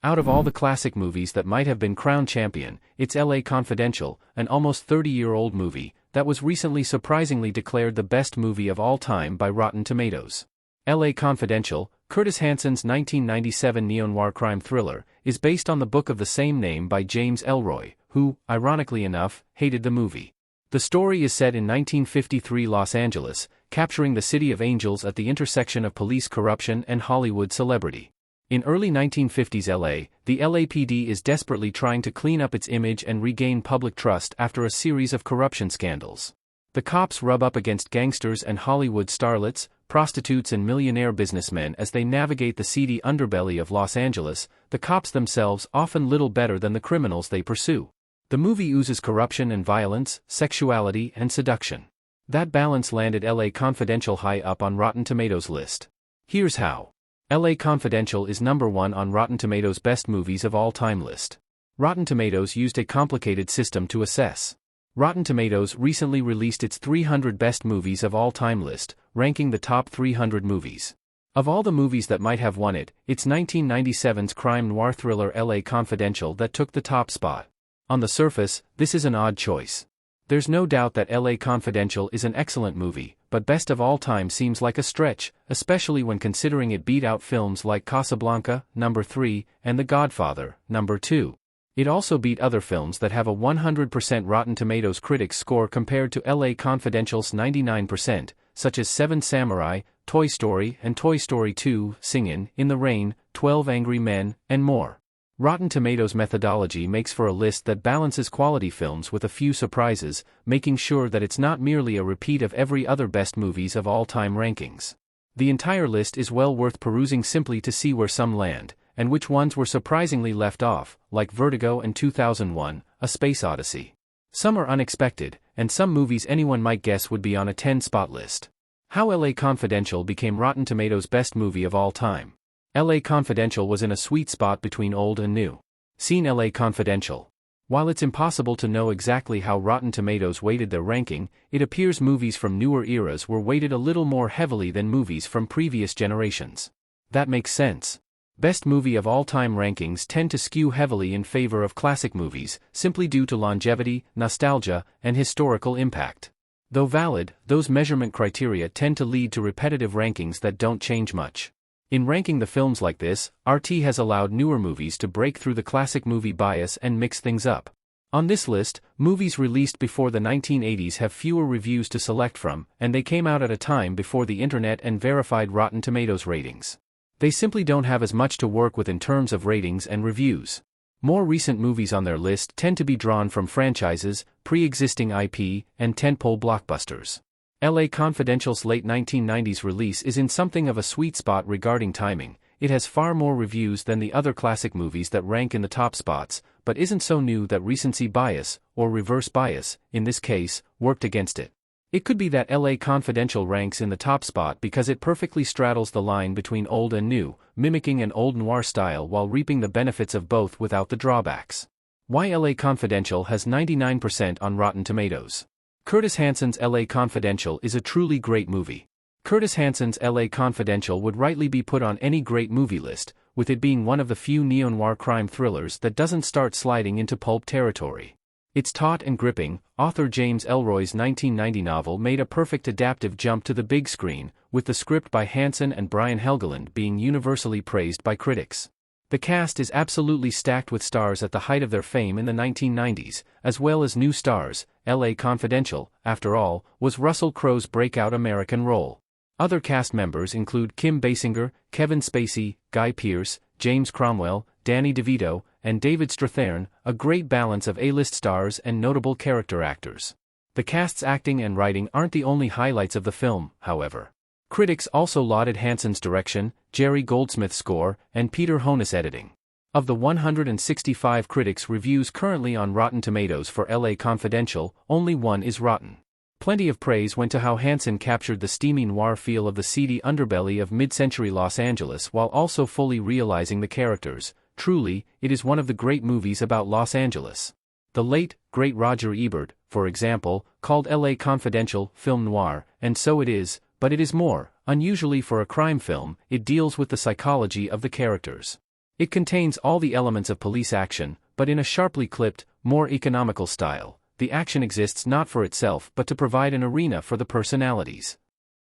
Out of all the classic movies that might have been crowned champion, it's LA Confidential, an almost 30-year-old movie, that was recently surprisingly declared the best movie of all time by Rotten Tomatoes. LA Confidential, Curtis Hanson's 1997 neo-noir crime thriller, is based on the book of the same name by James Ellroy, who, ironically enough, hated the movie. The story is set in 1953 Los Angeles, capturing the city of angels at the intersection of police corruption and Hollywood celebrity. In early 1950s LA, the LAPD is desperately trying to clean up its image and regain public trust after a series of corruption scandals. The cops rub up against gangsters and Hollywood starlets, prostitutes and millionaire businessmen as they navigate the seedy underbelly of Los Angeles, the cops themselves often little better than the criminals they pursue. The movie oozes corruption and violence, sexuality and seduction. That balance landed LA Confidential high up on Rotten Tomatoes' list. Here's how. LA Confidential is number 1 on Rotten Tomatoes' best movies of all time list. Rotten Tomatoes used a complicated system to assess. Rotten Tomatoes recently released its 300 best movies of all time list, ranking the top 300 movies. Of all the movies that might have won it, it's 1997's crime noir thriller LA Confidential that took the top spot. On the surface, this is an odd choice. There's no doubt that LA Confidential is an excellent movie, but best of all time seems like a stretch, especially when considering it beat out films like Casablanca, number 3, and The Godfather, number 2. It also beat other films that have a 100% Rotten Tomatoes critics score compared to LA Confidential's 99%, such as 7 Samurai, Toy Story and Toy Story 2, Singin' in the Rain, 12 Angry Men, and more. Rotten Tomatoes' methodology makes for a list that balances quality films with a few surprises, making sure that it's not merely a repeat of every other best movies of all time rankings. The entire list is well worth perusing simply to see where some land, and which ones were surprisingly left off, like Vertigo and 2001, A Space Odyssey. Some are unexpected, and some movies anyone might guess would be on a 10-spot list. How LA Confidential became Rotten Tomatoes' best movie of all time. LA Confidential was in a sweet spot between old and new. Seen LA Confidential. While it's impossible to know exactly how Rotten Tomatoes weighted their ranking, it appears movies from newer eras were weighted a little more heavily than movies from previous generations. That makes sense. Best movie of all time rankings tend to skew heavily in favor of classic movies, simply due to longevity, nostalgia, and historical impact. Though valid, those measurement criteria tend to lead to repetitive rankings that don't change much. In ranking the films like this, RT has allowed newer movies to break through the classic movie bias and mix things up. On this list, movies released before the 1980s have fewer reviews to select from, and they came out at a time before the internet and verified Rotten Tomatoes ratings. They simply don't have as much to work with in terms of ratings and reviews. More recent movies on their list tend to be drawn from franchises, pre-existing IP, and tentpole blockbusters. LA Confidential's late 1990s release is in something of a sweet spot regarding timing. It has far more reviews than the other classic movies that rank in the top spots, but isn't so new that recency bias, or reverse bias, in this case, worked against it. It could be that LA Confidential ranks in the top spot because it perfectly straddles the line between old and new, mimicking an old noir style while reaping the benefits of both without the drawbacks. Why LA Confidential has 99% on Rotten Tomatoes. Curtis Hanson's LA Confidential is a truly great movie. Curtis Hanson's LA Confidential would rightly be put on any great movie list, with it being one of the few neo-noir crime thrillers that doesn't start sliding into pulp territory. It's taut and gripping. Author James Ellroy's 1990 novel made a perfect adaptive jump to the big screen, with the script by Hanson and Brian Helgeland being universally praised by critics. The cast is absolutely stacked with stars at the height of their fame in the 1990s, as well as new stars. LA Confidential, after all, was Russell Crowe's breakout American role. Other cast members include Kim Basinger, Kevin Spacey, Guy Pearce, James Cromwell, Danny DeVito, and David Strathairn, a great balance of A-list stars and notable character actors. The cast's acting and writing aren't the only highlights of the film, however. Critics also lauded Hanson's direction, Jerry Goldsmith's score, and Peter Honus' editing. Of the 165 critics' reviews currently on Rotten Tomatoes for LA Confidential, only one is rotten. Plenty of praise went to how Hanson captured the steamy noir feel of the seedy underbelly of mid-century Los Angeles while also fully realizing the characters. Truly, it is one of the great movies about Los Angeles. The late, great Roger Ebert, for example, called LA Confidential film noir, and so it is, but it is more. Unusually for a crime film, it deals with the psychology of the characters. It contains all the elements of police action, but in a sharply clipped, more economical style. The action exists not for itself but to provide an arena for the personalities.